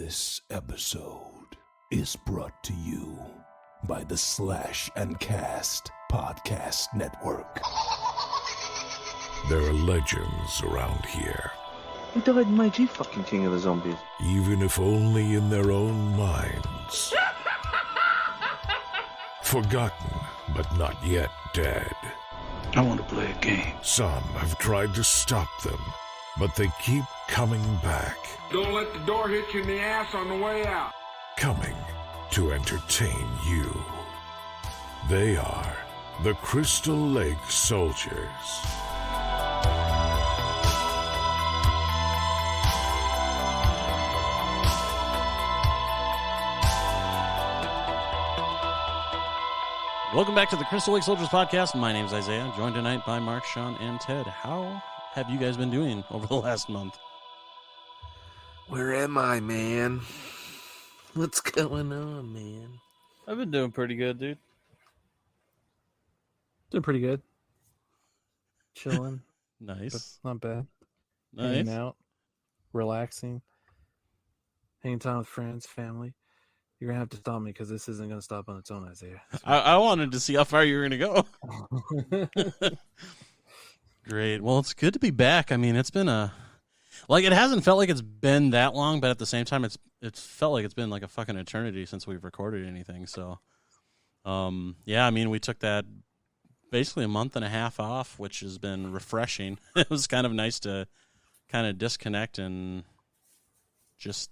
This episode is brought to you by the Slash and Cast Podcast Network. There are legends around here. Who died in Meiji, fucking king of the zombies? Even if only in their own minds. Forgotten, but not yet dead. I want to play a game. Some have tried to stop them, but they keep coming back. Don't let the door hit you in the ass on the way out. Coming to entertain you. They are the Crystal Lake Soldiers. Welcome back to the Crystal Lake Soldiers podcast. My name's Isaiah, joined tonight by Mark, Sean, and Ted. How have you guys been doing over the last month? Where am I, man? What's going on, man? I've been doing pretty good, dude. Doing pretty good. Chilling. Nice. Not bad. Nice. Hanging out. Relaxing. Hanging time with friends, family. You're going to have to stop me because this isn't going to stop on its own, Isaiah. I wanted to see how far you were going to go. Great. Well, it's good to be back. I mean, it's been it hasn't felt like it's been that long, but at the same time, it's felt like it's been like a fucking eternity since we've recorded anything. So, yeah, I mean, we took that basically a month and a half off, which has been refreshing. It was kind of nice to kind of disconnect and just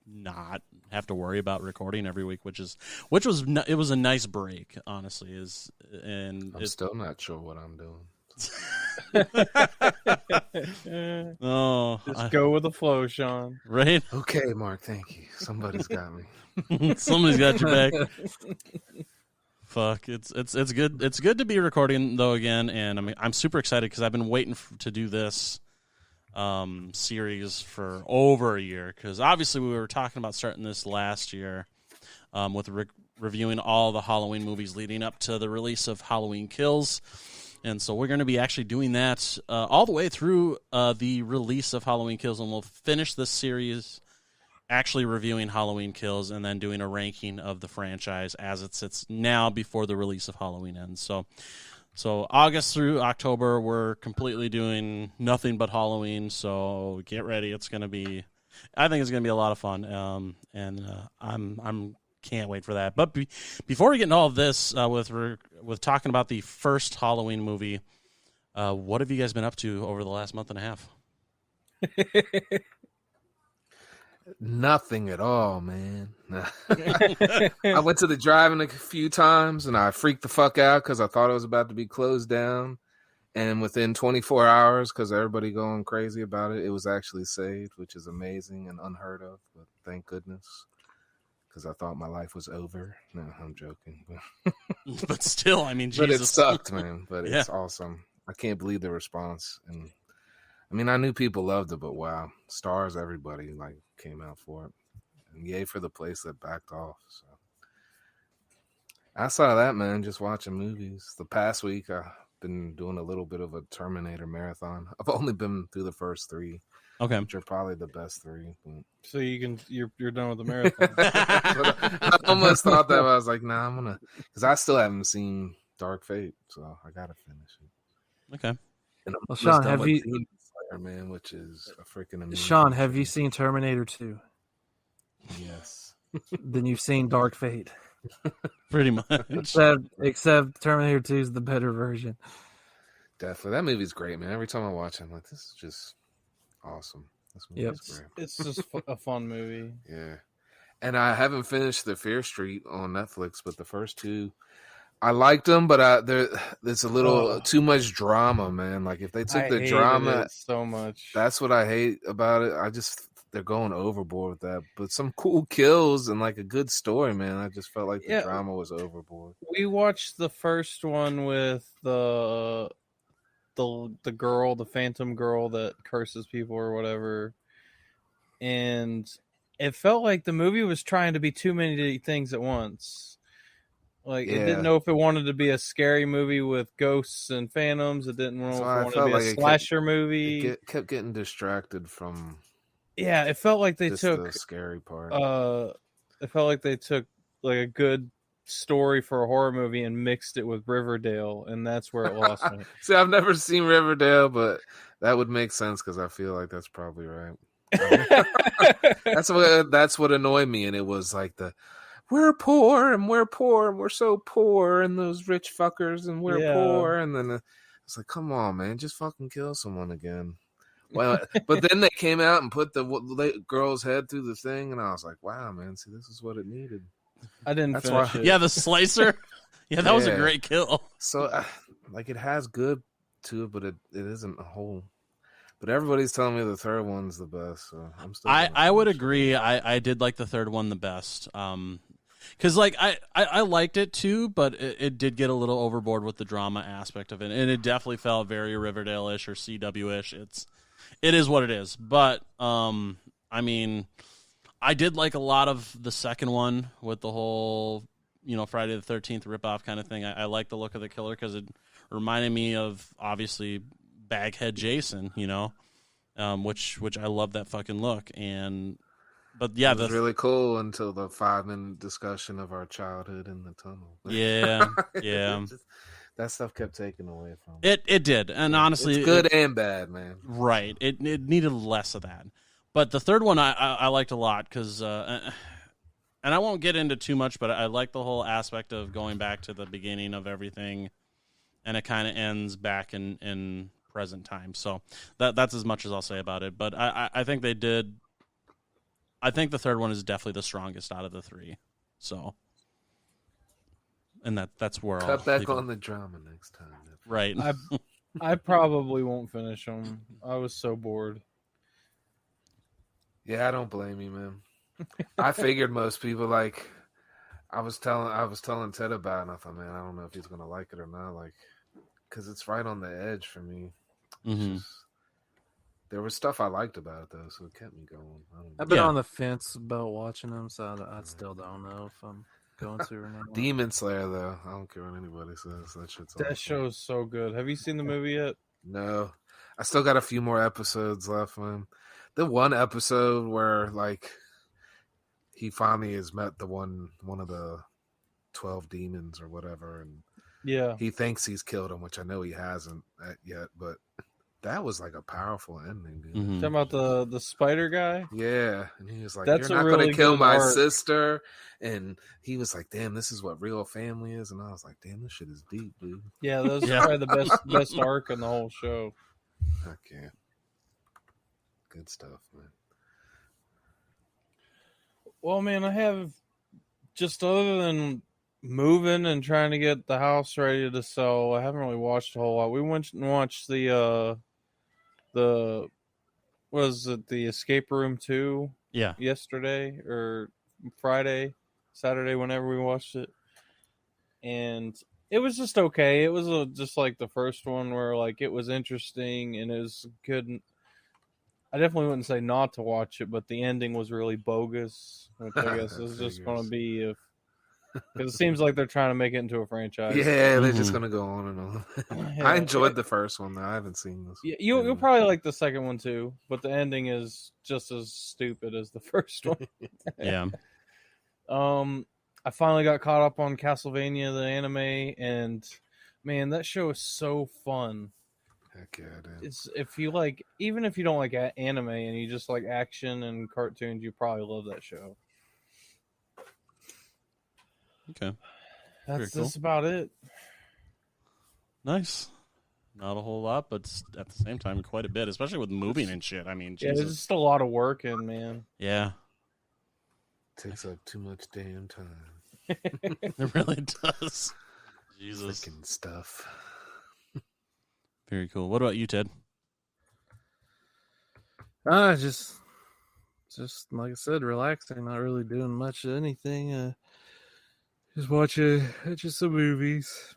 not have to worry about recording every week, which was it was a nice break, honestly. I'm still not sure what I'm doing. Just go with the flow, Sean. Right? Okay, Mark, thank you. Somebody's got me. Somebody's got your back. Fuck, it's good. It's good to be recording though again, and I mean I'm super excited because I've been waiting to do this series for over a year, because obviously we were talking about starting this last year with reviewing all the Halloween movies leading up to the release of Halloween Kills. And so we're going to be actually doing that all the way through the release of Halloween Kills, and we'll finish this series actually reviewing Halloween Kills and then doing a ranking of the franchise as it sits now before the release of Halloween ends. So August through October, we're completely doing nothing but Halloween, so get ready. I think it's going to be a lot of fun, and I'm can't wait for that. But before we get into all of this, with talking about the first Halloween movie, what have you guys been up to over the last month and a half? Nothing at all, man. I went to the drive-in a few times, and I freaked the fuck out because I thought it was about to be closed down. And within 24 hours, because everybody going crazy about it, it was actually saved, which is amazing and unheard of. But thank goodness, because I thought my life was over. No, I'm joking. But still, I mean, Jesus. But it sucked, man. But Yeah. It's awesome. I can't believe the response. And I mean, I knew people loved it, but wow, stars, everybody came out for it. And yay for the place that backed off. So outside of that, man, just watching movies. The past week, I've been doing a little bit of a Terminator marathon. I've only been through the first three. Okay. Which are probably the best three. But... So you're done with the marathon. I almost thought that, but I was like, nah, I'm gonna, because I still haven't seen Dark Fate, so I gotta finish it. Okay. And Well, Sean, have you? Demon Slayer, man, which is a freaking amazing. Sean, have you seen Terminator 2? Yes. Then you've seen Dark Fate. Pretty much. Except Terminator 2 is the better version. Definitely, that movie's great, man. Every time I watch it, I'm like, this is just awesome. This movie's great. It's just a fun movie. Yeah. And I haven't finished The Fear Street on Netflix, but the first two, I liked them, but there's a little too much drama, man. Like if they took the drama so much, that's what I hate about it. They're going overboard with that. But some cool kills and like a good story, man. I just felt like the drama was overboard. We watched the first one with the girl, the phantom girl that curses people or whatever, and it felt like the movie was trying to be too many things at once. Like it didn't know if it wanted to be a scary movie with ghosts and phantoms. It didn't know if it wanted to be a slasher movie. It kept getting distracted from Yeah, it felt like they Just took the scary part. it felt like they took like a good story for a horror movie and mixed it with Riverdale, and that's where it lost me. See, I've never seen Riverdale, but that would make sense because I feel like that's probably right. That's what annoyed me, and it was like we're poor and we're so poor, and those rich fuckers and we're poor, and then it's like, come on, man, just fucking kill someone again. Well, but then they came out and put the girl's head through the thing, and I was like, wow, man, see, this is what it needed. I didn't That's finish why- it. Yeah, the slicer. Yeah, that was a great kill. So, like, it has good to it, but it isn't a whole. But everybody's telling me the third one's the best, so I'm still. I would agree. I did like the third one the best. Because like I liked it too, but it did get a little overboard with the drama aspect of it, and it definitely felt very Riverdale-ish or CW-ish. It is what it is. But I mean, I did like a lot of the second one with the whole Friday the 13th ripoff kind of thing. I like the look of the killer because it reminded me of obviously Baghead Jason, which I love that fucking look. But yeah, it was really cool until the 5-minute discussion of our childhood in the tunnel. Yeah, yeah. That stuff kept taken away from it did, and honestly, it's good and bad, man. Right, it needed less of that. But the third one I liked a lot because, and I won't get into too much, but I like the whole aspect of going back to the beginning of everything, and it kind of ends back in present time. So that's as much as I'll say about it. But I think they did. I think the third one is definitely the strongest out of the three. So, and that's where I'll cut back on the drama next time. Right. I probably won't finish them. I was so bored. Yeah, I don't blame you, man. I figured most people like. I was telling Ted about it, and I thought, man, I don't know if he's gonna like it or not, like, because it's right on the edge for me. Mm-hmm. There was stuff I liked about it though, so it kept me going. I've been on the fence about watching them, so I still don't know if I'm going to or not. Demon Slayer, though, I don't care what anybody says. That show's so good. Have you seen the movie yet? No, I still got a few more episodes left. Man, the one episode where like he finally has met one of the 12 demons or whatever, and he thinks he's killed him, which I know he hasn't yet, but. That was like a powerful ending, dude. Mm-hmm. Talking about the spider guy? Yeah. And he was like, That's you're not really going to kill my arc. sister. And he was like, damn, this is what real family is. And I was like, damn, this shit is deep, dude. Yeah, that was probably the best arc in the whole show. Okay. Good stuff, man. Well, man, I have just other than moving and trying to get the house ready to sell, I haven't really watched a whole lot. We went and watched the Escape Room 2 yesterday or Saturday, whenever we watched it, and it was just okay. It was just like the first one where like it was interesting and it was good. I definitely wouldn't say not to watch it, but the ending was really bogus, which I guess is just going to be because it seems like they're trying to make it into a franchise. Yeah, they're just going to go on and on. I enjoyed the first one, though. I haven't seen this. Yeah, you'll probably like the second one, too. But the ending is just as stupid as the first one. Yeah. I finally got caught up on Castlevania the Anime, and, man, that show is so fun. Heck yeah, dude. It's even if you don't like anime and you just like action and cartoons, you probably love that show. Okay. That's about it. Nice. Not a whole lot, but at the same time, quite a bit, especially with moving and shit. I mean, Jesus. Yeah, there's just a lot of work in, man. Yeah. Takes up too much damn time. It really does. Jesus. Freaking stuff. Very cool. What about you, Ted? Just like I said, relaxing, not really doing much of anything. Just watching some movies.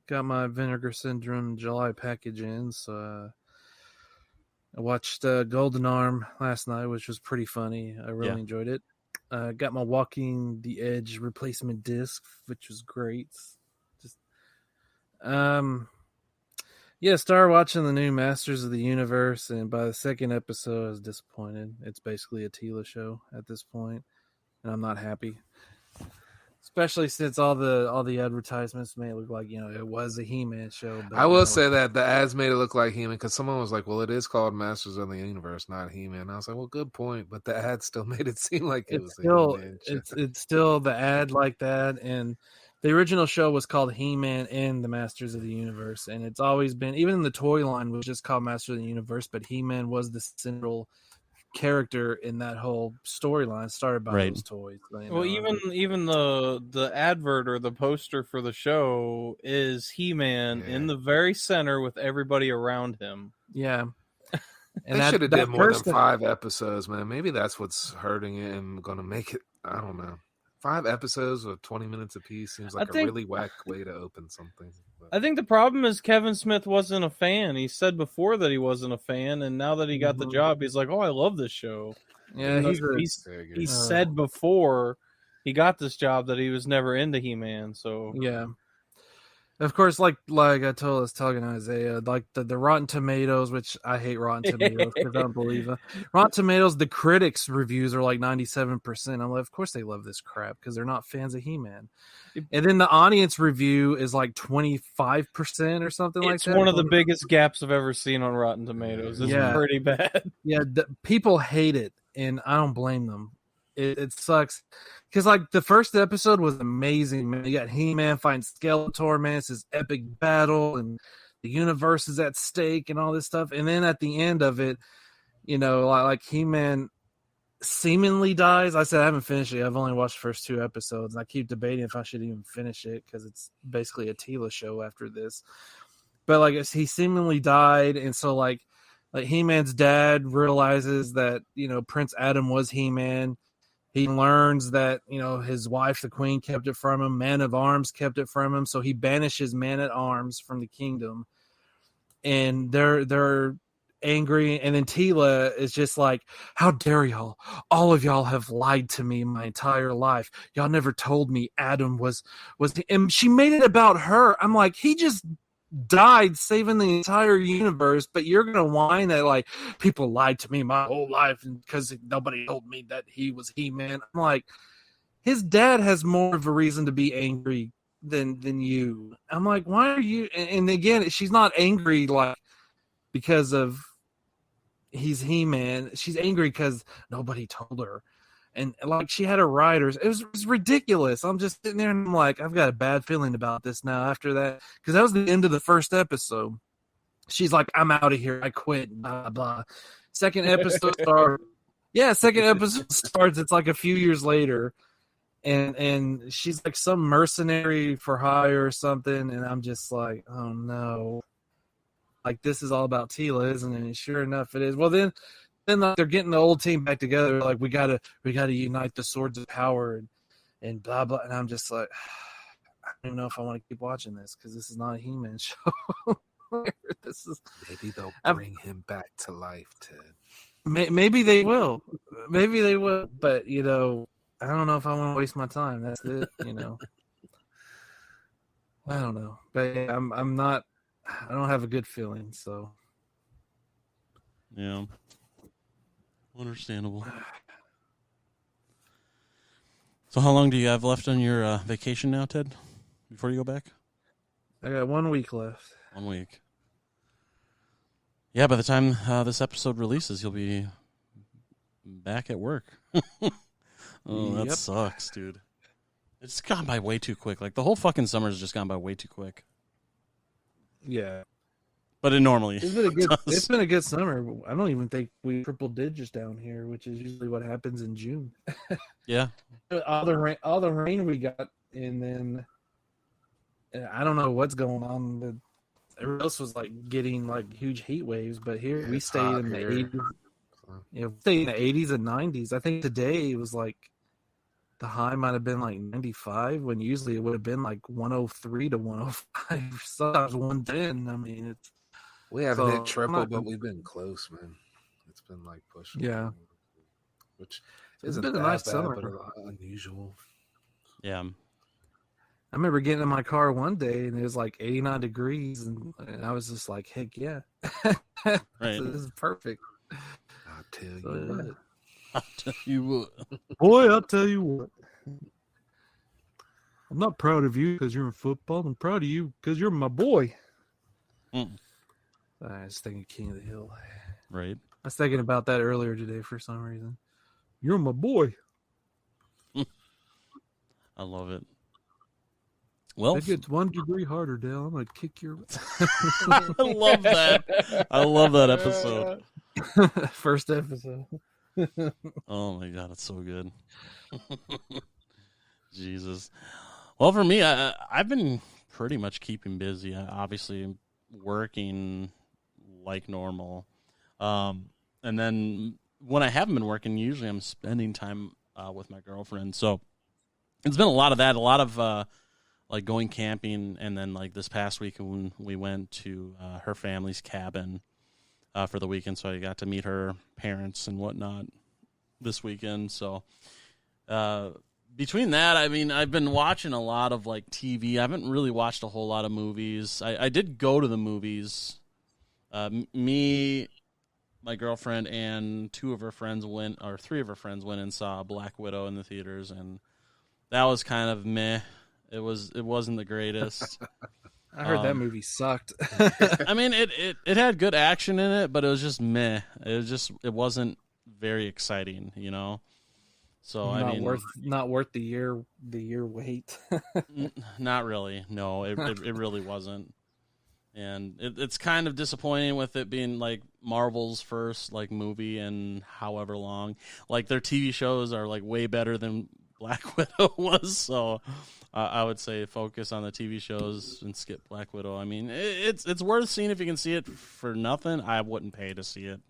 Got my Vinegar Syndrome July package in, so I watched Golden Arm last night, which was pretty funny. I really enjoyed it. Got my Walking the Edge replacement disc, which was great. Just Yeah, started watching the new Masters of the Universe, and by the second episode, I was disappointed. It's basically a Tila show at this point, and I'm not happy. Especially since all the advertisements made it look like it was a He-Man show. But I will say that the ads made it look like He-Man because someone was like, "Well, it is called Masters of the Universe, not He-Man." And I was like, "Well, good point," but the ad still made it seem like it was still a He-Man show. it's still the ad like that, and the original show was called He-Man and the Masters of the Universe, and it's always been, even the toy line was just called Masters of the Universe, but He-Man was the central character in that whole storyline started by those toys. Well, even the advert or the poster for the show is He-Man in the very center with everybody around him. Yeah. And they should have did more than 5 episodes, man. Maybe that's what's hurting it and going to make it. I don't know. 5 episodes of 20 minutes apiece seems like a really whack way to open something. But I think the problem is Kevin Smith wasn't a fan. He said before that he wasn't a fan, and now that he got the job, he's like, "Oh, I love this show." Yeah, he said before he got this job that he was never into He-Man. So yeah. Of course, like I was telling Isaiah, like the Rotten Tomatoes, which I hate Rotten Tomatoes because I don't believe it. Rotten Tomatoes, the critics' reviews are like 97%. I'm like, of course they love this crap because they're not fans of He-Man. And then the audience review is like 25% or something like that. It's one of the biggest gaps I've ever seen on Rotten Tomatoes. It's pretty bad. Yeah, people hate it, and I don't blame them. It sucks because like the first episode was amazing, man. You got He-Man fighting Skeletor, man. It's this epic battle, and the universe is at stake, and all this stuff. And then at the end of it, like He-Man seemingly dies. I said I haven't finished it. I've only watched the first 2 episodes, and I keep debating if I should even finish it because it's basically a Tila show after this. But like he seemingly died, and so like He-Man's dad realizes that Prince Adam was He-Man. He learns that, his wife, the queen, kept it from him. Man of Arms kept it from him. So he banishes Man at Arms from the kingdom. And they're angry. And then Tila is just like, how dare y'all? All of y'all have lied to me my entire life. Y'all never told me Adam was. And she made it about her. I'm like, he just died saving the entire universe, but you're gonna whine that like people lied to me my whole life because nobody told me that he was He-Man. I'm like, his dad has more of a reason to be angry than you. I'm like, why are you? And again, she's not angry like because of he's He-Man. She's angry because nobody told her. And like she had her writers, it was ridiculous. I'm just sitting there and I'm like, I've got a bad feeling about this now after that, because that was the end of the first episode. She's like, I'm out of here, I quit, blah blah. Second episode starts. It's like a few years later, and she's like some mercenary for hire or something, and I'm just like, oh no, like this is all about Tila, isn't it? And sure enough, it is. Well, then like, they're getting the old team back together. Like we gotta unite the swords of power and blah blah. And I'm just like, I don't know if I want to keep watching this because this is not a He-Man show. Maybe they'll bring him back to life, Ted. Maybe they will. But I don't know if I want to waste my time. That's it. I don't know. But yeah, I'm not. I don't have a good feeling. So yeah. Understandable. So how long do you have left on your vacation now, Ted, before you go back? I got 1 week left. 1 week. Yeah, by the time this episode releases, you'll be back at work. That sucks, dude. It's gone by way too quick. Like, the whole fucking summer's just gone by way too quick. Yeah. But it normally it's been a good summer. I don't even think we triple digits down here, which is usually what happens in June. Yeah. All the rain we got, and then I don't know what's going on. But everyone else was like getting like huge heat waves, but here we stayed in the 80s. We stayed in the 80s and 90s. I think today it was like the high might have been like 95 when usually it would have been like 103 to 105, sometimes 110. I mean, we haven't hit triple, but we've been close, man. It's been like pushing. Yeah. Which it's been a nice summer, but unusual. Yeah. I remember getting in my car one day and it was like 89 degrees, and I was just like, heck yeah. Right. This is perfect. I'll tell you So, what. yeah. I'll tell you what. Boy, I'll tell you what. I'm not proud of you because you're in football. I'm proud of you because you're my boy. Mm. I was thinking King of the Hill. Right. I was thinking about that earlier today for some reason. You're my boy. I love it. Well, It gets 1 degree harder, Dale. I'm gonna kick your. I love that. I love that episode. First episode. Oh my god, it's so good. Jesus. Well, for me, I've been pretty much keeping busy. I obviously working like normal, and then when I haven't been working, usually I'm spending time with my girlfriend. So it's been a lot of that, a lot of like going camping, and then like this past week when we went to her family's cabin for the weekend, so I got to meet her parents and whatnot this weekend. So between that, I mean, I've been watching a lot of like TV. I haven't really watched a whole lot of movies. I did go to the movies. Me, my girlfriend, and three of her friends went and saw Black Widow in the theaters, and that was kind of meh. It wasn't the greatest. I heard that movie sucked. I mean, it had good action in it, but it was just meh. It wasn't very exciting, you know. So not worth the year wait. Not really. No, it really wasn't. And it's kind of disappointing with it being like Marvel's first like movie in however long. Like their TV shows are like way better than Black Widow was. So I would say focus on the TV shows and skip Black Widow. I mean, it's worth seeing if you can see it for nothing. I wouldn't pay to see it.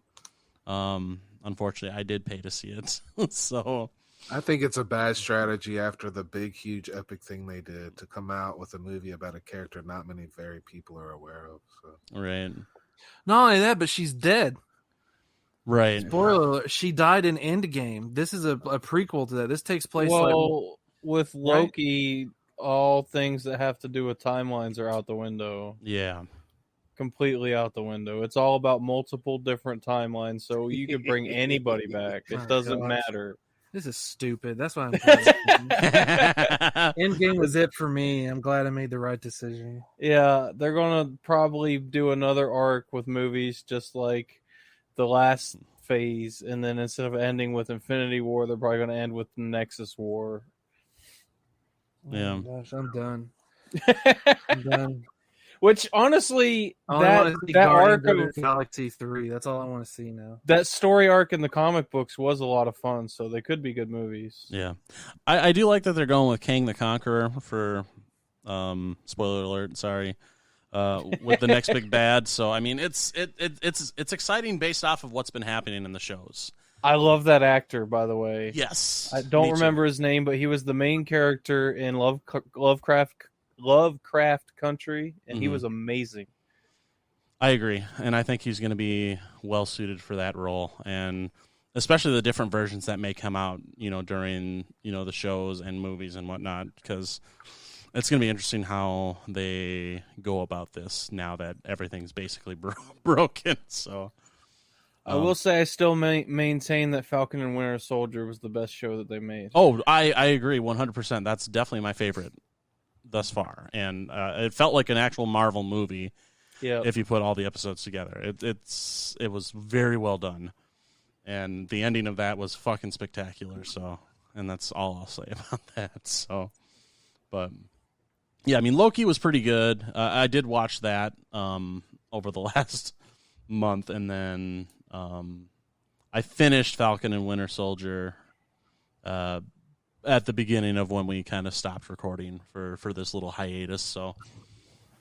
Unfortunately, I did pay to see it. So I think it's a bad strategy after the big, huge, epic thing they did to come out with a movie about a character not many very people are aware of. So. Right. Not only that, but she's dead. Right. Spoiler alert, she died in Endgame. This is a prequel to that. This takes place with Loki, all things that have to do with timelines are out the window. Yeah. Completely out the window. It's all about multiple different timelines, so you could bring anybody back. It doesn't matter. This is stupid. That's why I'm Endgame was it for me. I'm glad I made the right decision. Yeah, they're going to probably do another arc with movies just like the last phase, and then instead of ending with Infinity War, they're probably going to end with Nexus War. Yeah. Oh my gosh, I'm done. I'm done. Which honestly, that arc of Galaxy 3, that's all I want to see now. That story arc in the comic books was a lot of fun, so they could be good movies. Yeah, I do like that they're going with Kang the Conqueror for spoiler alert. Sorry, with the next big bad. So I mean, it's exciting based off of what's been happening in the shows. I love that actor, by the way. Yes, I don't remember his name, but he was the main character in Lovecraft Country, and he was amazing. I agree, and I think he's going to be well suited for that role, and especially the different versions that may come out, you know, during the shows and movies and whatnot, because it's going to be interesting how they go about this now that everything's basically broken. So, I will say I still maintain that Falcon and Winter Soldier was the best show that they made. Oh, I agree 100%. That's definitely my favorite thus far, and it felt like an actual Marvel movie. Yeah, if you put all the episodes together, it was very well done, and the ending of that was fucking spectacular. So, and that's all I'll say about that. So, but yeah, I mean, Loki was pretty good. I did watch that over the last month, and then I finished Falcon and Winter Soldier at the beginning of when we kind of stopped recording for this little hiatus. So,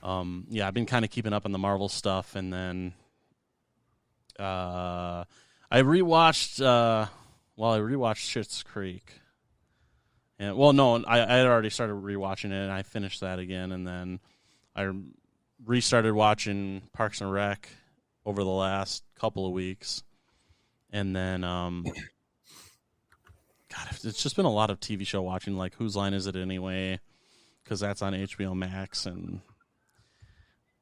yeah, I've been kind of keeping up on the Marvel stuff, and then I rewatched Schitt's Creek. And I had already started rewatching it, and I finished that again, and then I restarted watching Parks and Rec over the last couple of weeks, and then God, it's just been a lot of TV show watching, like Whose Line Is It Anyway? because that's on HBO Max, and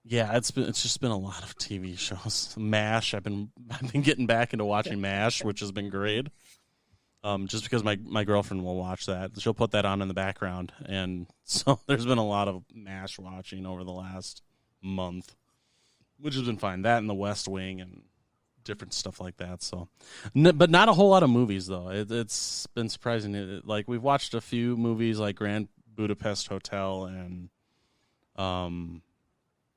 yeah, it's just been a lot of TV shows. MASH, I've been getting back into watching MASH, which has been great. Just because my girlfriend will watch that. She'll put that on in the background. And so there's been a lot of MASH watching over the last month, which has been fine. That and The West Wing and different stuff like that. So, but not a whole lot of movies, though. It's been surprising. Like, we've watched a few movies like Grand Budapest Hotel and,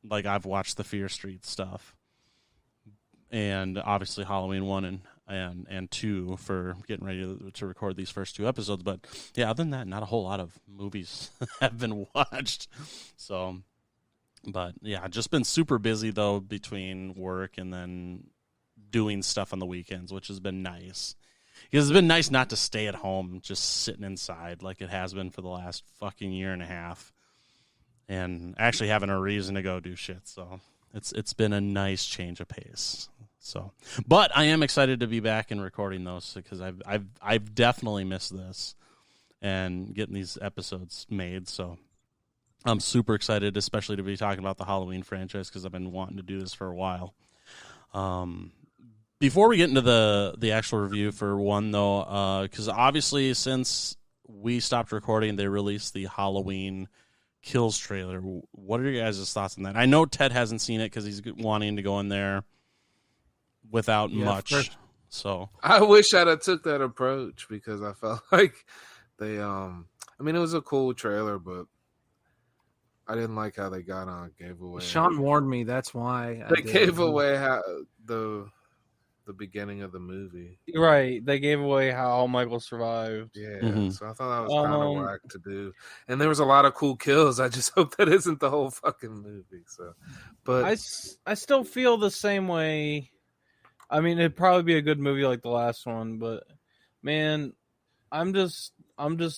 like, I've watched the Fear Street stuff. And obviously Halloween 1 and 2 for getting ready to record these first 2 episodes. But yeah, other than that, not a whole lot of movies have been watched. So, but yeah, just been super busy though between work and then doing stuff on the weekends, which has been nice. Because it's been nice not to stay at home, just sitting inside like it has been for the last fucking year and a half, and actually having a reason to go do shit. So it's been a nice change of pace. So, but I am excited to be back and recording those because I've definitely missed this and getting these episodes made. So I'm super excited, especially to be talking about the Halloween franchise because I've been wanting to do this for a while. Before we get into the actual review for one though, because obviously since we stopped recording, they released the Halloween Kills trailer. What are your guys' thoughts on that? I know Ted hasn't seen it because he's wanting to go in there without much. So I wish I'd have took that approach because I felt like they I mean, it was a cool trailer, but I didn't like how they gave away. Sean warned me, that's why they gave away how the beginning of the movie. Right, they gave away how Michael survived. Yeah, so I thought that was kind of whack to do. And there was a lot of cool kills. I just hope that isn't the whole fucking movie. So, but I still feel the same way. I mean, it'd probably be a good movie like the last one, but man, I'm just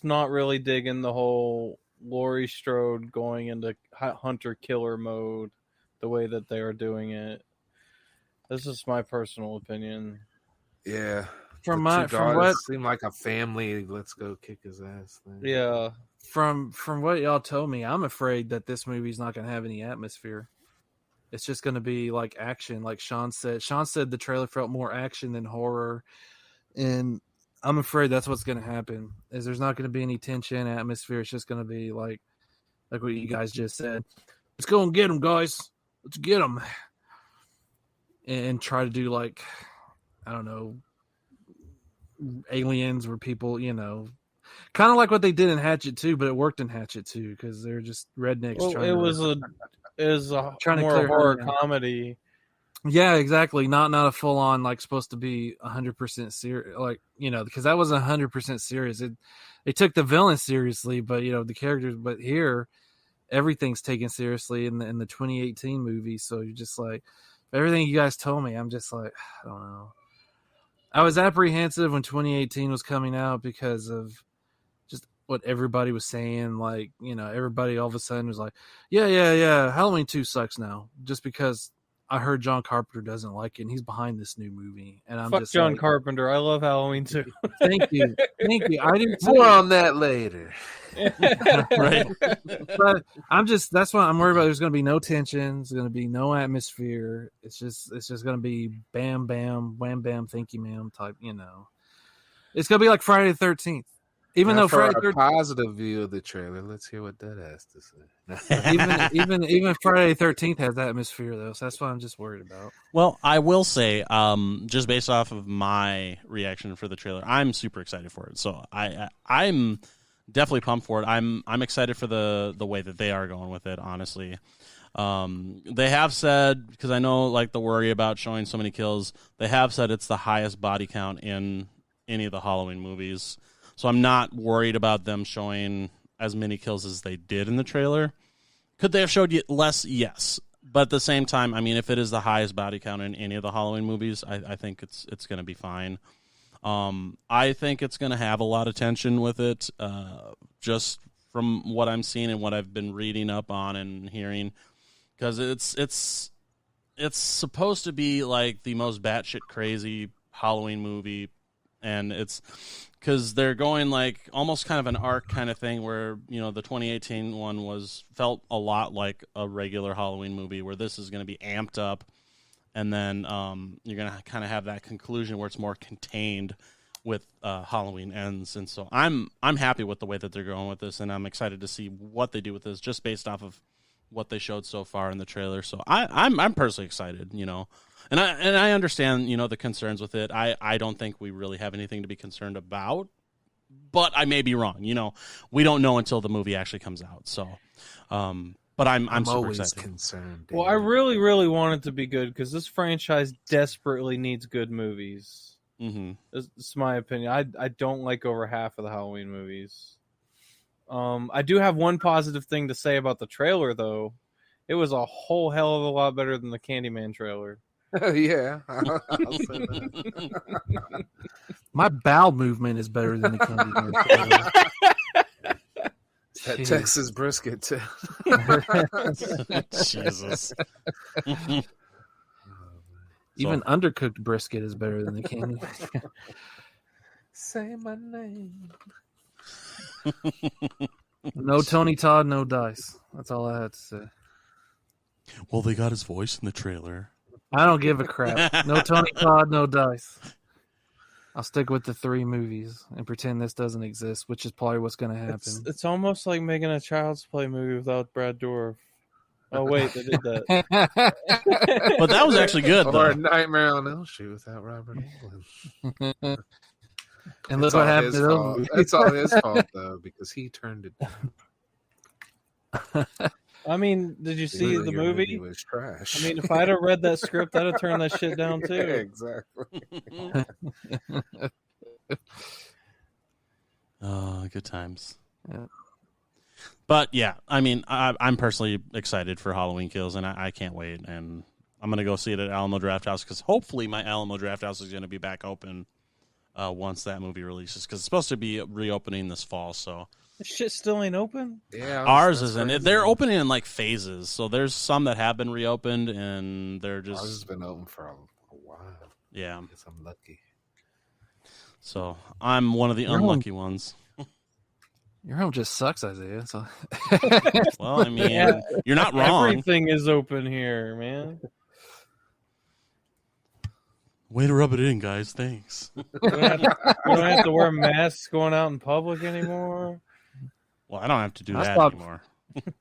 not really digging the whole Laurie Strode going into hunter-killer mode the way that they are doing it. This is my personal opinion. Yeah. From what seemed like a family, let's go kick his ass thing. Yeah. From what y'all told me, I'm afraid that this movie's not going to have any atmosphere. It's just going to be like action, like Sean said. Sean said the trailer felt more action than horror, and I'm afraid that's what's going to happen. Is there's not going to be any tension, atmosphere. It's just going to be like what you guys just said. Let's go and get them, guys. Let's get them, and try to do like, I don't know, Aliens, where people, kind of like what they did in Hatchet 2, but it worked in Hatchet 2 because they're just rednecks. Well, it was a more horror comedy. Yeah, exactly. Not a full on like supposed to be 100% serious, like because that wasn't 100% serious. They took the villain seriously, but the characters. But here, everything's taken seriously in the 2018 movie. So you're just like, everything you guys told me, I'm just like, I don't know. I was apprehensive when 2018 was coming out because of just what everybody was saying. Like, everybody all of a sudden was like, yeah, Halloween 2 sucks now. Just because I heard John Carpenter doesn't like it and he's behind this new movie. And I'm Fuck just John like, Carpenter. I love Halloween 2. Thank you. I didn't More on that later. Right. But that's what I'm worried about. There's going to be no tension. There's going to be no atmosphere. It's just going to be bam, bam, wham, bam, thank you, ma'am type, It's going to be like Friday the 13th. Even now, though for Friday a positive view of the trailer, let's hear what that has to say. even Friday the 13th has atmosphere though, so that's what I'm just worried about. Well, I will say, just based off of my reaction for the trailer, I'm super excited for it. So I'm definitely pumped for it. I'm excited for the way that they are going with it. Honestly, they have said, because I know like the worry about showing so many kills, they have said it's the highest body count in any of the Halloween movies. So I'm not worried about them showing as many kills as they did in the trailer. Could they have showed less? Yes. But at the same time, I mean, if it is the highest body count in any of the Halloween movies, I think it's going to be fine. I think it's going to have a lot of tension with it, just from what I'm seeing and what I've been reading up on and hearing, because it's supposed to be like the most batshit crazy Halloween movie And it's because they're going like almost kind of an arc kind of thing where, you know, the 2018 one felt a lot like a regular Halloween movie, where this is going to be amped up. And then you're going to kind of have that conclusion where it's more contained with Halloween Ends. And so I'm happy with the way that they're going with this, and I'm excited to see what they do with this just based off of what they showed so far in the trailer. So I'm personally excited, you know. And I understand, you know, the concerns with it. I don't think we really have anything to be concerned about, but I may be wrong. You know, we don't know until the movie actually comes out. So, but I'm super always excited. concerned. Well, I really, really want it to be good because this franchise desperately needs good movies. Mm-hmm. It's my opinion. I don't like over half of the Halloween movies. I do have one positive thing to say about the trailer, though. It was a whole hell of a lot better than the Candyman trailer. Yeah, I'll say that. My bowel movement is better than the Candyman. That Texas brisket too. Jesus. Even undercooked brisket is better than the Candyman. Say my name. No Tony Todd, no dice. That's all I had to say. Well, they got his voice in the trailer. I don't give a crap. No Tony Todd, no dice. I'll stick with the 3 movies and pretend this doesn't exist, which is probably what's going to happen. It's almost like making a Child's Play movie without Brad Dourif. Oh, wait, they did that. But that was actually good, though. Or Nightmare on Elm Street without Robert Englund. And look what happened to them. It's all his fault, though, because he turned it down. I mean, did you see the movie? It was trash. I mean, if I'd have read that script, I'd have turned that shit down, too. Yeah, exactly. Oh, good times. Yeah. But yeah, I mean, I'm personally excited for Halloween Kills, and I can't wait. And I'm gonna go see it at Alamo Drafthouse because hopefully my Alamo Drafthouse is gonna be back open once that movie releases, because it's supposed to be reopening this fall. So this shit still ain't open. Yeah, ours isn't. They're opening in like phases. So there's some that have been reopened, and they're just ours has been open for a while. Yeah, I guess I'm lucky. So I'm one of the unlucky ones. Your home just sucks, Isaiah. So. Well, I mean, you're not wrong. Everything is open here, man. Way to rub it in, guys. Thanks. We don't have to wear masks going out in public anymore. Well, I don't have to do that anymore.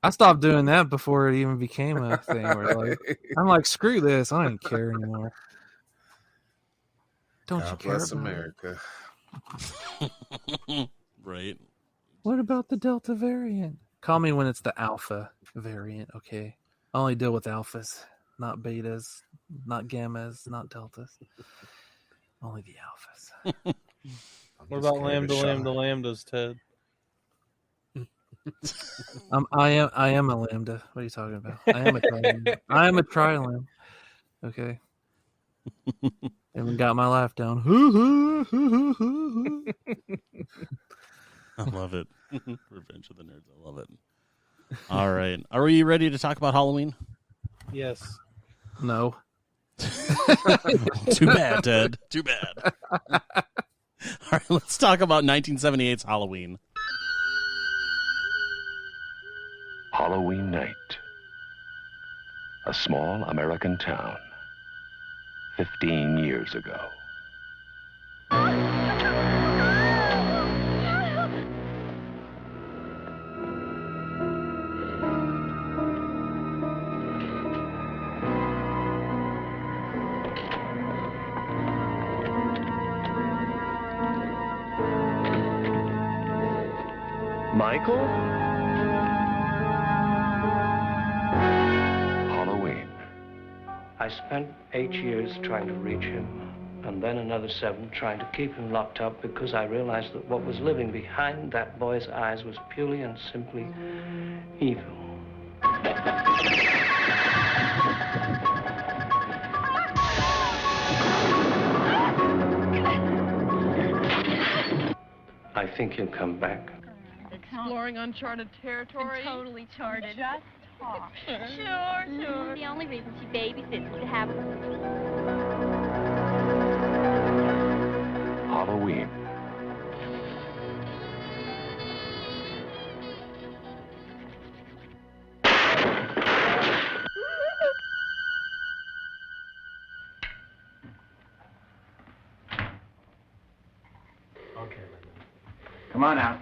I stopped doing that before it even became a thing. Where I'm like, screw this. I don't care anymore. Don't God you care bless about America. Right. What about the Delta variant? Call me when it's the Alpha variant, okay? I only deal with alphas, not betas, not gammas, not deltas. Only the alphas. What about lambdas, Ted? I am a lambda. What are you talking about? I am a tri-lambda. I am a tri-lamb. Okay. Haven't got my laugh down. I love it. Revenge of the Nerds. I love it. All right. Are we ready to talk about Halloween? Yes. No. Too bad, Ted. Too bad. All right. Let's talk about 1978's Halloween. Halloween night. A small American town. 15 years ago. Michael? Halloween. I spent 8 years trying to reach him, and then another 7 trying to keep him locked up because I realized that what was living behind that boy's eyes was purely and simply evil. I think he'll come back. Exploring uncharted territory. Totally charted. Just talk. Sure. The only reason she babysits is to have Halloween. Okay, come on out.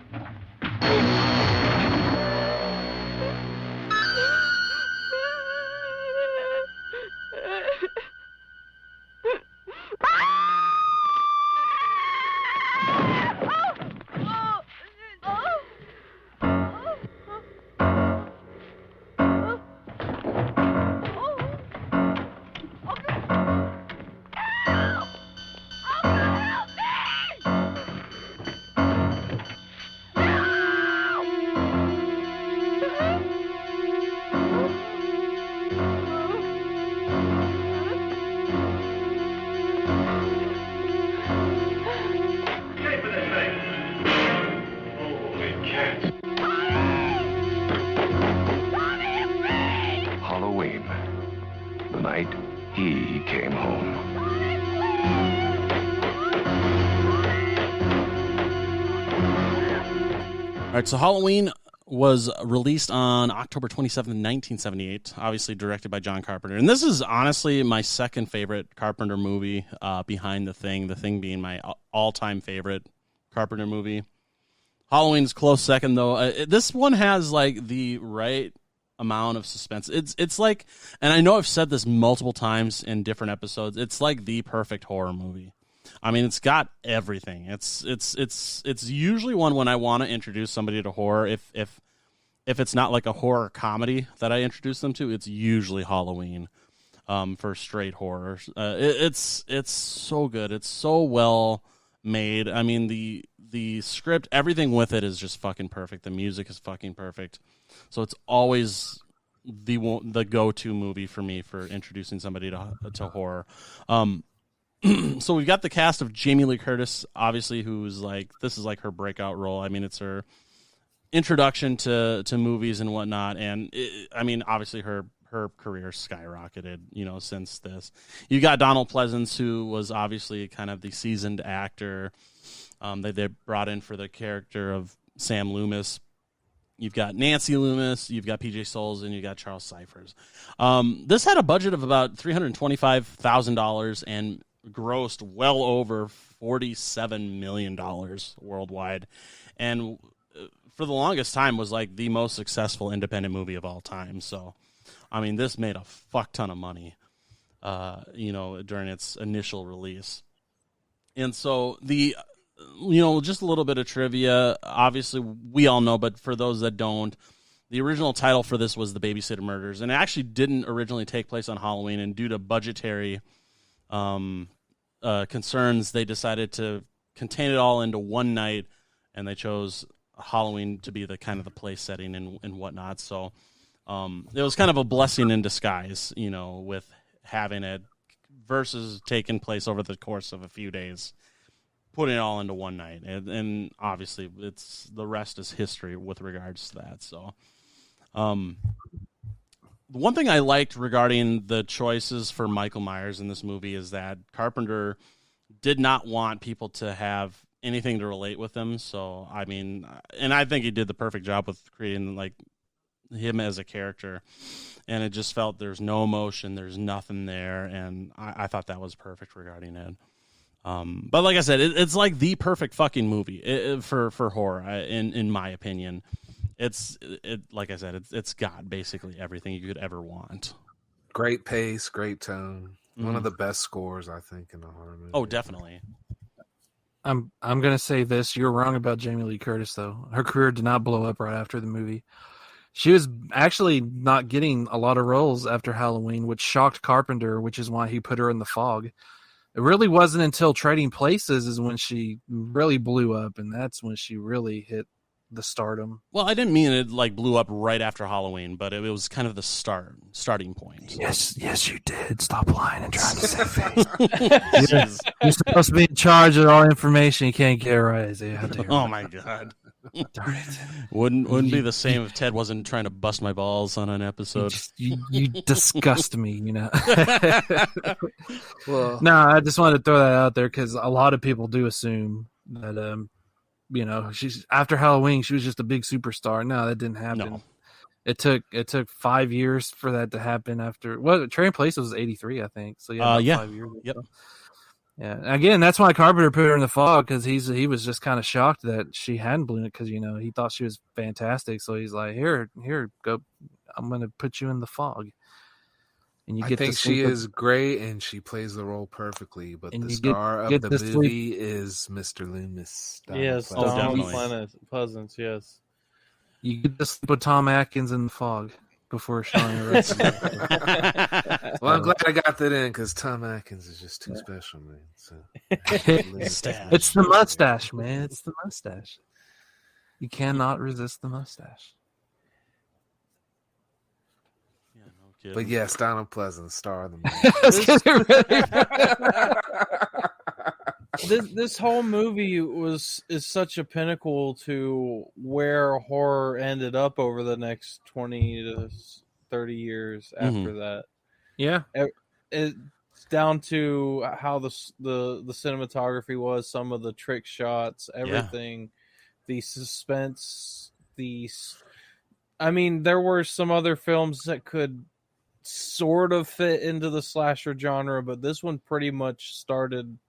Halloween, the night he came home. All right, so Halloween was released on October 27th, 1978, obviously directed by John Carpenter. And this is honestly my second favorite Carpenter movie behind The Thing being my all-time favorite Carpenter movie. Halloween's close second, though. This one has like the right amount of suspense. It's like, and I know I've said this multiple times in different episodes, it's like the perfect horror movie. I mean, it's got everything. It's usually one when I want to introduce somebody to horror. If it's not like a horror comedy that I introduce them to, it's usually Halloween for straight horror. It's so good. It's so well made. I mean, the script, everything with it is just fucking perfect. The music is fucking perfect. So it's always the go-to movie for me for introducing somebody to horror. So we've got the cast of Jamie Lee Curtis, obviously, who's like, this is like her breakout role. I mean, it's her introduction to movies and whatnot. And I mean, obviously her career skyrocketed, since this. You got Donald Pleasance, who was obviously kind of the seasoned actor they brought in for the character of Sam Loomis. You've got Nancy Loomis, you've got PJ Souls, and you've got Charles Cyphers. This had a budget of about $325,000 and grossed well over $47 million worldwide. And for the longest time was like the most successful independent movie of all time. So, I mean, this made a fuck ton of money, during its initial release. And so just a little bit of trivia. Obviously, we all know, but for those that don't, the original title for this was The Babysitter Murders, and it actually didn't originally take place on Halloween. And due to budgetary concerns, they decided to contain it all into one night, and they chose Halloween to be the kind of the place setting and whatnot. So it was kind of a blessing in disguise, with having it versus taking place over the course of a few days. Putting it all into one night, and obviously the rest is history with regards to that. So, the one thing I liked regarding the choices for Michael Myers in this movie is that Carpenter did not want people to have anything to relate with him. So, I mean, and I think he did the perfect job with creating like him as a character, and it just felt there's no emotion, there's nothing there, and I thought that was perfect regarding it. But like I said, it's like the perfect fucking movie for horror, in my opinion. Like I said, it's got basically everything you could ever want. Great pace, great tone. One of the best scores, I think, in a horror movie. Oh, definitely. I'm gonna say this. You're wrong about Jamie Lee Curtis, though. Her career did not blow up right after the movie. She was actually not getting a lot of roles after Halloween, which shocked Carpenter, which is why he put her in The Fog. It really wasn't until Trading Places is when she really blew up, and that's when she really hit the stardom. Well, I didn't mean it like blew up right after Halloween, but it was kind of the starting point. Yes, you did. Stop lying and trying to save face. You're supposed to be in charge of all information. You can't get right. Oh my god. Darn it. Wouldn't be the same if Ted wasn't trying to bust my balls on an episode. You disgust me, you know. Well, No, I just wanted to throw that out there because a lot of people do assume that, you know, she's after Halloween she was just a big superstar. No, that didn't happen. No. It took 5 years for that to happen. After Trading Places was 83, I think. So yeah, yeah. 5 years. Yep. So. Yeah, again, that's why Carpenter put her in the fog because he was just kind of shocked that she hadn't blown it because, you know, he thought she was fantastic. So he's like, here, go, I'm going to put you in the fog. And I think she is great and she plays the role perfectly. But the star of the movie is Mr. Loomis. Yes, Donald Pleasance. Yes, you get to sleep with Tom Atkins in the fog. Before showing the rest of it. Well, I'm glad I got that in because Tom Atkins is just too special, man. So. It's the mustache, man. It's the mustache. You cannot resist the mustache. Yeah, no kidding. But yes, Donald Pleasance, star of the movie. This whole movie is such a pinnacle to where horror ended up over the next 20 to 30 years after that. Yeah, it's down to how the cinematography was, some of the trick shots, everything, the suspense. I mean, there were some other films that could sort of fit into the slasher genre, but this one pretty much started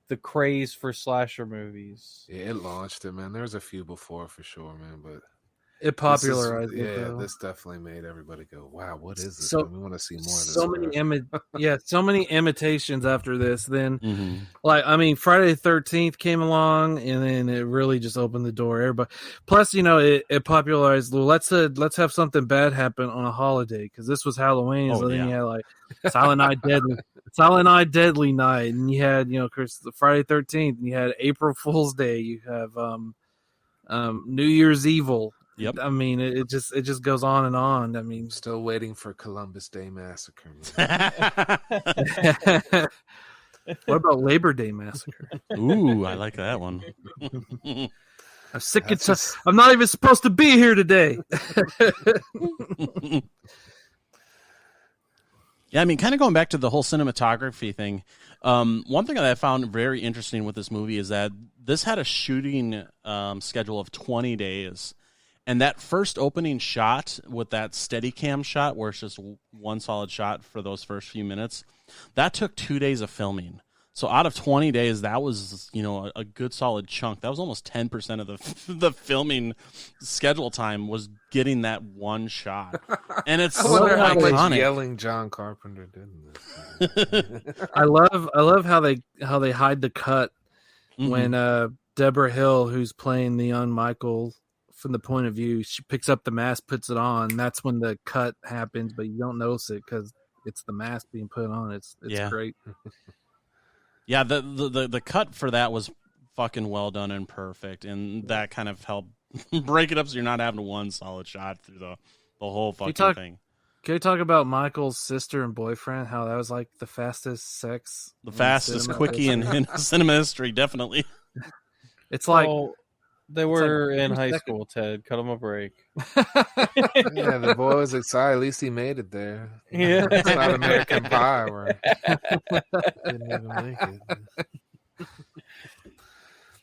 the craze for slasher movies. Yeah, it launched it, man. There's a few before for sure, man, but it popularized it. Yeah, this definitely made everybody go, "Wow, what is this?" So we want to see more of this. So many imitations after this. Then, like, I mean, Friday the 13th came along, and then it really just opened the door. Everybody, plus, you know, it popularized. Well, let's have something bad happen on a holiday because this was Halloween. So then you had like Silent Night, Deadly Night, and you had, you know, the Friday 13th, and you had April Fool's Day. You have New Year's Evil. Yep. I mean, it just goes on and on. I mean, still waiting for Columbus Day Massacre. What about Labor Day Massacre? Ooh, I like that one. I'm sick. I'm not even supposed to be here today. Yeah, I mean, kind of going back to the whole cinematography thing. One thing that I found very interesting with this movie is that this had a shooting schedule of 20 days. And that first opening shot with that Steadicam shot where it's just one solid shot for those first few minutes, that took 2 days of filming. So out of 20 days, that was, you know, a good solid chunk. That was almost 10% of the filming schedule time was getting that one shot. And it's so iconic. Yelling John Carpenter did this. I love how they hide the cut when Deborah Hill, who's playing the young Michael, from the point of view, she picks up the mask, puts it on. That's when the cut happens, but you don't notice it because it's the mask being put on. It's great. Yeah, the cut for that was fucking well done and perfect, and that kind of helped break it up so you're not having one solid shot through the whole fucking thing. Can you talk about Michael's sister and boyfriend? How that was like the fastest sex, the fastest quickie in cinema history, definitely. It's like. They were in high school, Ted. Cut them a break. Yeah, the boy was excited. At least he made it there. Yeah. It's not American Pie where didn't even make it.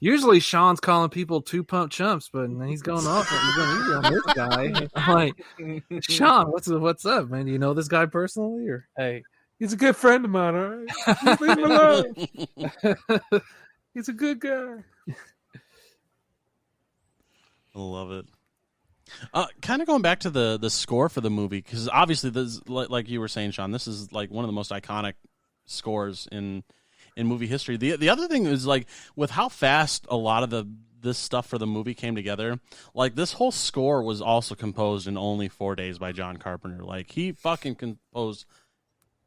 Usually Sean's calling people 2-pump chumps, but he's going off. He's going easy on this guy. I'm like, Sean, what's up, man? Do you know this guy personally? Or hey, he's a good friend of mine, all right? Just leave him alone. He's a good guy. I love it. Kind of going back to the score for the movie, because obviously this, like you were saying, Sean, this is like one of the most iconic scores in movie history. The other thing is, like, with how fast a lot of this stuff for the movie came together, like this whole score was also composed in only 4 days by John Carpenter. Like, he fucking composed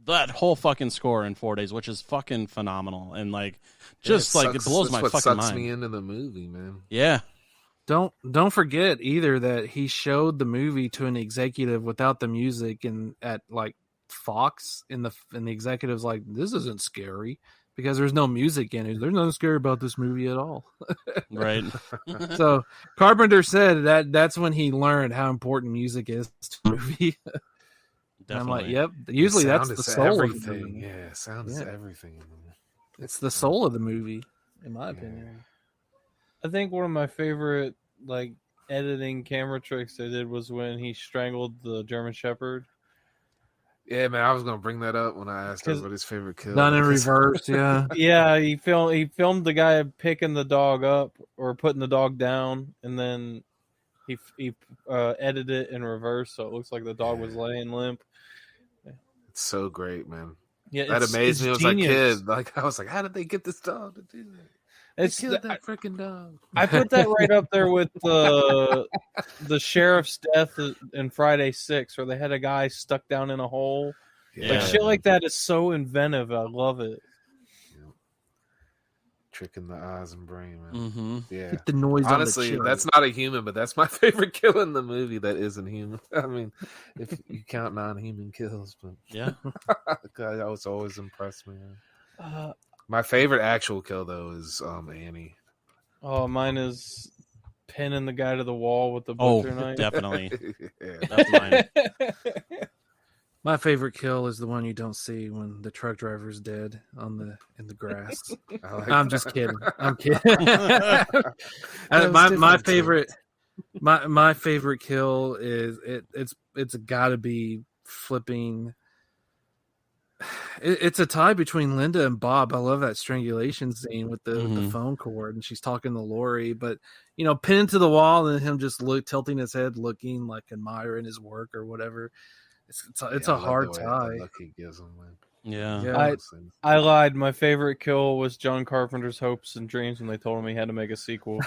that whole fucking score in 4 days, which is fucking phenomenal, and like just like it blows my fucking mind. Sucks me into the movie, man. Yeah. Don't forget either that he showed the movie to an executive without the music, and at like Fox, and the executive's like, this isn't scary, because there's no music in it. There's nothing scary about this movie at all. Right. So Carpenter said that's when he learned how important music is to a movie. And I'm like, yep. Usually that's the soul of the movie. Yeah, sound is everything. It's the soul of the movie, in my opinion. I think one of my favorite like editing camera tricks they did was when he strangled the German Shepherd. Yeah, man, I was gonna bring that up when I asked everybody's favorite kill. Done in reverse, yeah. Yeah, he filmed the guy picking the dog up or putting the dog down, and then he edited it in reverse, so it looks like the dog was laying limp. It's so great, man. Yeah, that amazed me as a genius. kid. Like I was like, how did they get this dog to do that? They killed that freaking dog. I put that right up there with the sheriff's death in Friday 6, where they had a guy stuck down in a hole. Yeah. Like shit like that is so inventive. I love it. Tricking the eyes and brain, man. Mm-hmm. Yeah. Get the noise. Honestly, on the that's not a human, but that's my favorite kill in the movie that isn't human. I mean, if you count non-human kills, but yeah, God, that was always impressed me. My favorite actual kill though is Annie. Oh, mine is pinning the guy to the wall with the butcher knife. Definitely. Yeah. That's mine. My favorite kill is the one you don't see when the truck driver's dead in the grass. I'm just kidding. I'm kidding. my favorite kill is it's got to be flipping. It's a tie between Linda and Bob. I love that strangulation scene with the phone cord, and she's talking to Lori, but pinned to the wall and him just tilting his head, looking like admiring his work or whatever. It's a hard tie. Look he gives him, man. Yeah. I lied. My favorite kill was John Carpenter's hopes and dreams when they told him he had to make a sequel.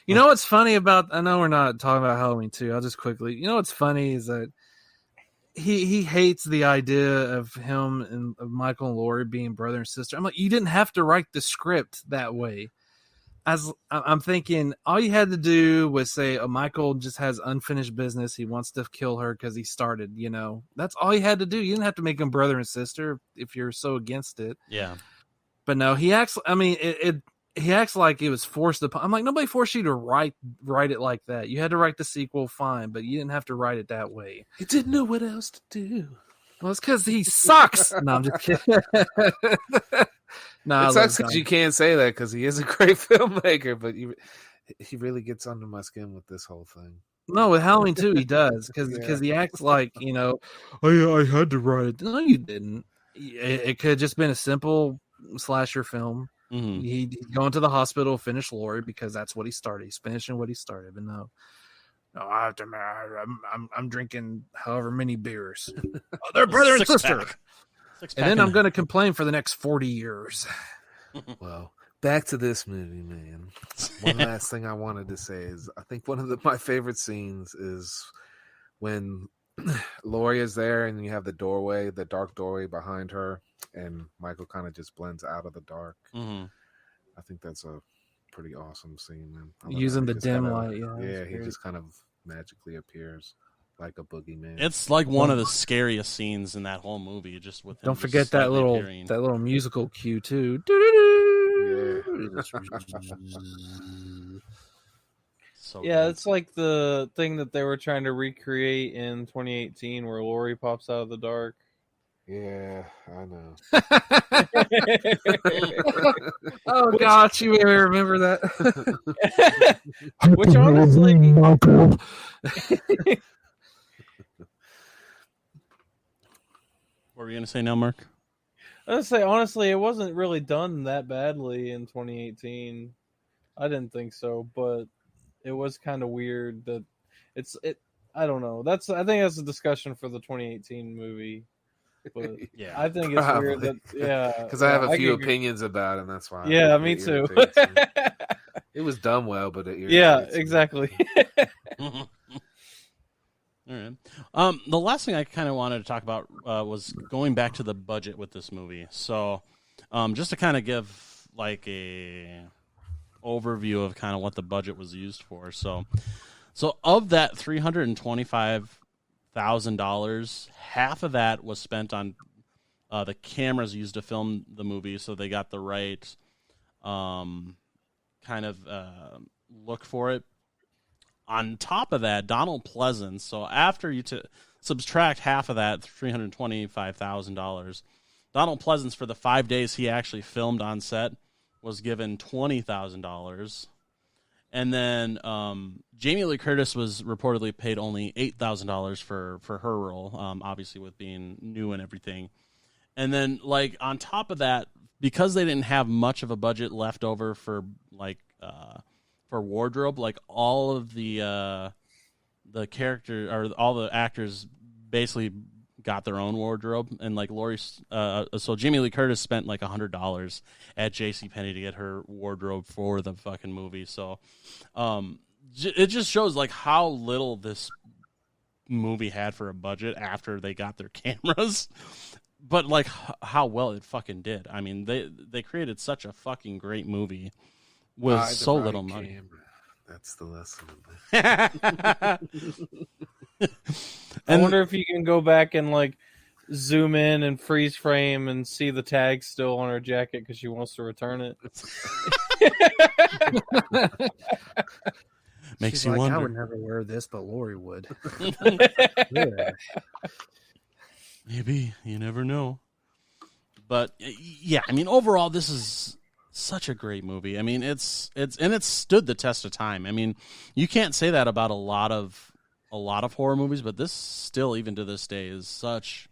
You know what's funny about? I know we're not talking about Halloween 2. I'll just quickly. You know what's funny is that he hates the idea of him and of Michael and Lori being brother and sister. I'm like, you didn't have to write the script that way. As I'm thinking, all you had to do was say, Michael just has unfinished business. He wants to kill her because he started. That's all you had to do. You didn't have to make them brother and sister if you're so against it. Yeah. But no, he acts. I mean, he acts like it was forced upon. I'm like, nobody forced you to write it like that. You had to write the sequel, fine, but you didn't have to write it that way. He didn't know what else to do. Well, it's because he sucks. No, I'm just kidding. No, it sucks because you can't say that because he is a great filmmaker, but he really gets under my skin with this whole thing. No, with Halloween 2, he does because he acts like I had to write it. No, you didn't. It could have just been a simple slasher film. Mm-hmm. He'd go into the hospital, finish Lori because that's what he started. He's finishing what he started, but no, I'm drinking however many beers. They're brother and sister. And then I'm going to complain for the next 40 years. Well, back to this movie, man. One last thing I wanted to say is I think one of my favorite scenes is when Lori is there and you have the dark doorway behind her, and Michael kind of just blends out of the dark. Mm-hmm. I think that's a pretty awesome scene, man. Using the dim light, he just kind of magically appears like a boogeyman. It's like one of the scariest scenes in that whole movie. Just with him don't forget that little musical cue too. So yeah, it's like the thing that they were trying to recreate in 2018, where Lori pops out of the dark. Yeah, I know. Oh gosh, you may remember that. Which honestly, what were you gonna say now, Mark? I was gonna say honestly, it wasn't really done that badly in 2018. I didn't think so, but it was kind of weird that it. I don't know. I think that's a discussion for the 2018 movie. But yeah, I think it's weird that because I have a few opinions about it, and that's why. Yeah, me too. It was done well, but it exactly. All right. The last thing I kind of wanted to talk about was going back to the budget with this movie. So, just to kind of give like a overview of kind of what the budget was used for. So of that $325,000 $300,000. Half of that was spent on the cameras used to film the movie, so they got the right kind of look for it. On top of that, Donald Pleasance, so after you subtract half of that, $325,000, Donald Pleasance, for the 5 days he actually filmed on set, was given $20,000. And then Jamie Lee Curtis was reportedly paid only $8,000 for her role, obviously with being new and everything. And then, like, on top of that, because they didn't have much of a budget left over for, like, for wardrobe, like, all of the character, or all the actors basically got their own wardrobe. And, like, so Jamie Lee Curtis spent, like, $100 at JCPenney to get her wardrobe for the fucking movie. So it just shows, like, how little this movie had for a budget after they got their cameras. But, like, how well it fucking did. I mean, they created such a fucking great movie with so little money. Camera. That's the lesson of it. I wonder if you can go back and, like, zoom in and freeze frame and see the tag still on her jacket because she wants to return it. Makes She's you like, wonder. I would never wear this, but Lori would. Yeah. Maybe, you never know. But yeah, I mean, overall, this is such a great movie. I mean, it's stood the test of time. I mean, you can't say that about a lot of horror movies, but this still, even to this day, is such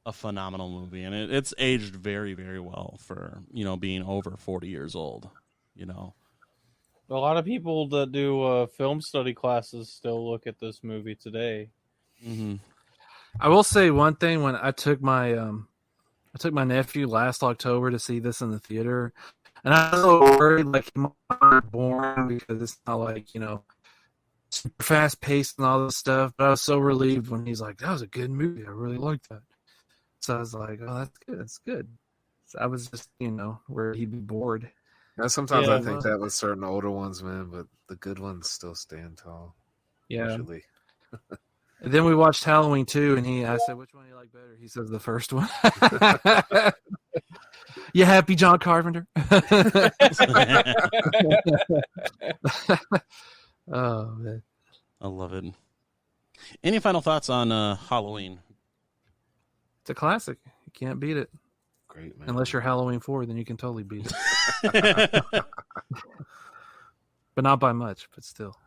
a phenomenal movie, and it's aged very, very well for, you know, being over 40 years old. You know, a lot of people that do film study classes still look at this movie today. Mm-hmm. I will say one thing: when I took my nephew last October to see this in the theater, and I was a little worried, like, he might be boring because it's not, like, you know, super fast paced and all this stuff. But I was so relieved when he's like, "That was a good movie. I really liked that." So I was like, "Oh, that's good. That's good." So I was just, you know, where he'd be bored. Now, sometimes I think that with certain older ones, man, but the good ones still stand tall. Yeah. Usually. And then we watched Halloween 2, and I said, "Which one do you like better?" He says, "The first one." You happy, John Carpenter? Oh, man. I love it. Any final thoughts on Halloween? It's a classic. You can't beat it. Great, man. Unless you're Halloween 4, then you can totally beat it. But not by much, but still.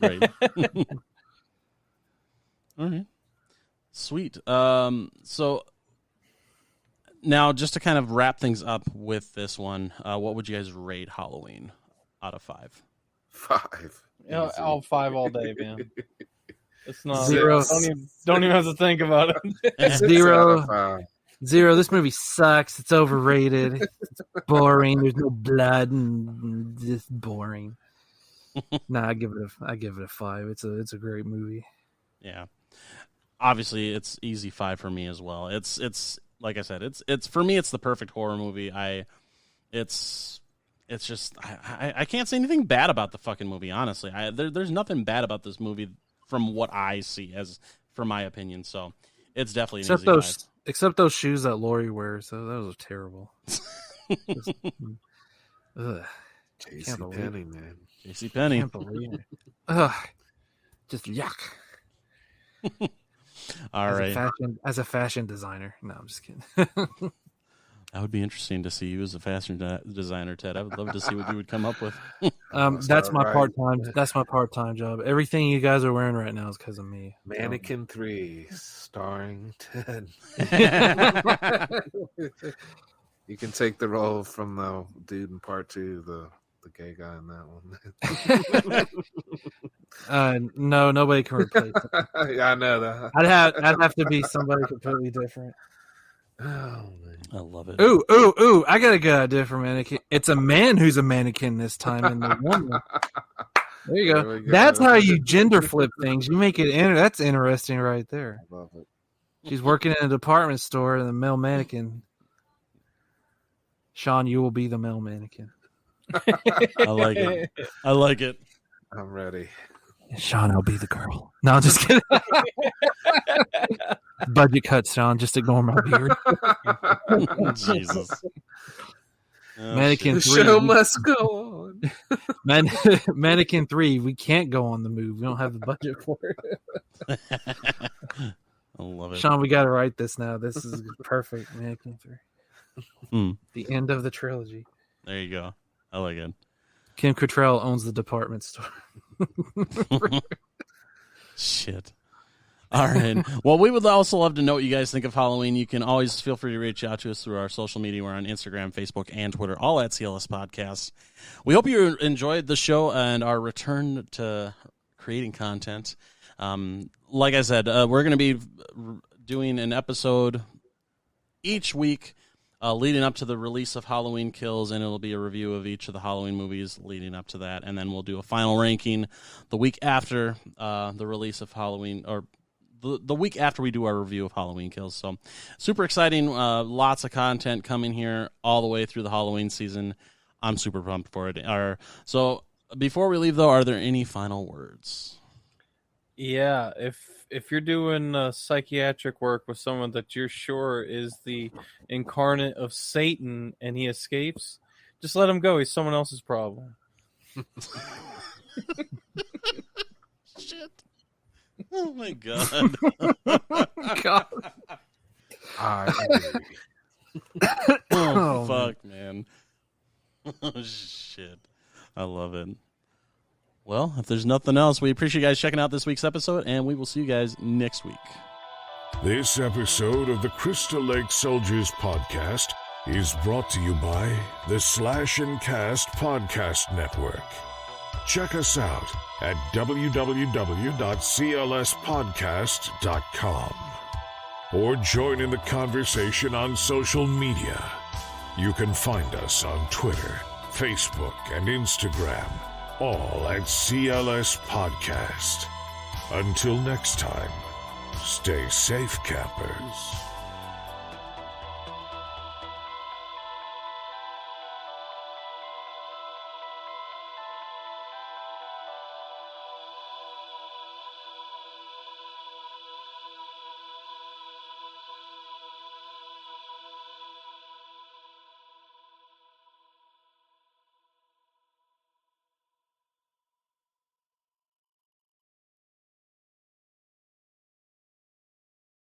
Right. All right. Sweet. So now, just to kind of wrap things up with this one, what would you guys rate Halloween out of 5? 5. Yeah, all 5 all day, man. It's not 0. Don't even have to think about it. 0. 0. This movie sucks. It's overrated. It's boring. There's no blood and just boring. Nah, I give it a 5. It's a great movie. Yeah. Obviously, it's easy 5 for me as well. It's like I said, it's for me, it's the perfect horror movie. It's just I can't say anything bad about the fucking movie. Honestly, there's nothing bad about this movie from what I see, as for my opinion. So it's definitely an easy 5. Except those shoes that Lori wears. So those are terrible. Ugh. JCPenney, man. JCPenney. Can't believe it. Ugh. Just yuck. All right. As a fashion designer. No, I'm just kidding. That would be interesting to see you as a fashion designer, Ted. I would love to see what you would come up with. That's my part-time. That's my part-time job. Everything you guys are wearing right now is because of me. Mannequin 3, starring Ted. You can take the role from the dude in part 2, the gay guy in that one. No, nobody can replace it. Yeah, I know that. I'd have to be somebody completely different. Oh, man. I love it. Ooh! I got a good idea for mannequin. It's a man who's a mannequin this time, and the woman. There you go. That's how you gender flip things. You make it. That's interesting, right there. I love it. She's working in a department store, and the male mannequin. Sean, you will be the male mannequin. I like it. I'm ready. Sean, I'll be the girl. No, I'm just kidding. Budget cuts, Sean. Just ignore my beard. Jesus. Mannequin The 3. show must go on. Mannequin 3. We can't go on the move. We don't have the budget for it. I love it. Sean, we got to write this now. This is perfect. Mannequin 3. The end of the trilogy. There you go. I like it. Kim Cattrall owns the department store. Shit. All right. Well, we would also love to know what you guys think of Halloween. You can always feel free to reach out to us through our social media. We're on Instagram, Facebook, and Twitter, all at CLS Podcasts. We hope you enjoyed the show and our return to creating content. Like I said, we're going to be doing an episode each week leading up to the release of Halloween Kills, and it'll be a review of each of the Halloween movies leading up to that. And then we'll do a final ranking the week after the release of Halloween, or the week after we do our review of Halloween Kills. So super exciting. Lots of content coming here all the way through the Halloween season. I'm super pumped for it. So before we leave, though, are there any final words? Yeah, if you're doing psychiatric work with someone that you're sure is the incarnate of Satan and he escapes, just let him go. He's someone else's problem. Shit. Oh my god. God. Oh fuck, man. Oh shit. I love it. Well, if there's nothing else, we appreciate you guys checking out this week's episode, and we will see you guys next week. This episode of the Crystal Lake Soldiers podcast is brought to you by the Slash and Cast Podcast Network. Check us out at www.clspodcast.com or join in the conversation on social media. You can find us on Twitter, Facebook, and Instagram, all at CLS Podcast. Until next time, stay safe, campers.